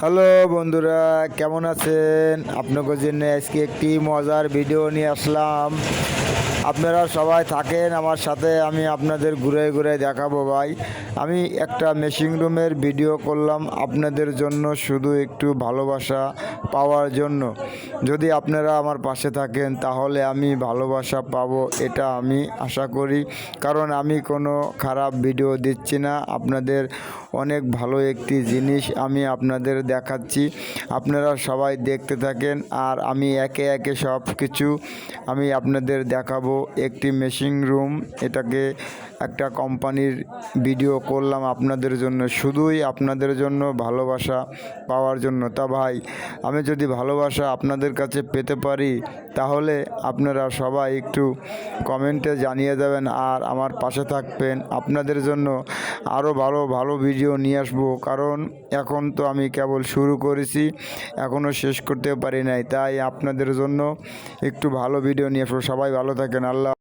Hello বন্ধুরা, কেমন আছেন? আপনাদের জন্য আজকে একটি মজার ভিডিও নিয়ে আসলাম। আপনারা সবাই থাকেন আমার সাথে, আমি আপনাদের ঘুরে ঘুরে দেখাবো। ভাই, আমি একটা মেশিং রুমের ভিডিও করলাম আপনাদের জন্য, শুধু একটু ভালোবাসা পাওয়ার জন্য। যদি আপনারা আমার পাশে থাকেন তাহলে আমি ভালোবাসা পাবো, এটা আমি আশা করি। কারণ আমি কোনো খারাপ ভিডিও দিচ্ছি না, আপনাদের অনেক ভালো একটি জিনিস আমি আপনাদের দেখাচ্ছি। আপনারা সবাই দেখতে থাকেন আর আমি একে একে সব কিছু আমি আপনাদের দেখাবো। একটি মেশিং রুম, এটাকে একটা কোম্পানির ভিডিও করলাম আপনাদের জন্য, শুধুই আপনাদের জন্য, ভালোবাসা পাওয়ার জন্য। তা ভাই, আমি যদি ভালোবাসা আপনাদের কাছে পেতে পারি তাহলে আপনারা সবাই একটু কমেন্টে জানিয়ে দেবেন আর আমার পাশে থাকবেন। আপনাদের জন্য আরও ভালো ভালো ভিডিও নিয়ে আসবো, কারণ এখন তো আমি কেবল শুরু করেছি, এখনও শেষ করতে পারি নাই। তাই আপনাদের জন্য একটু ভালো ভিডিও নিয়ে আসবো। সবাই ভালো থাকেন। আল্লাহ।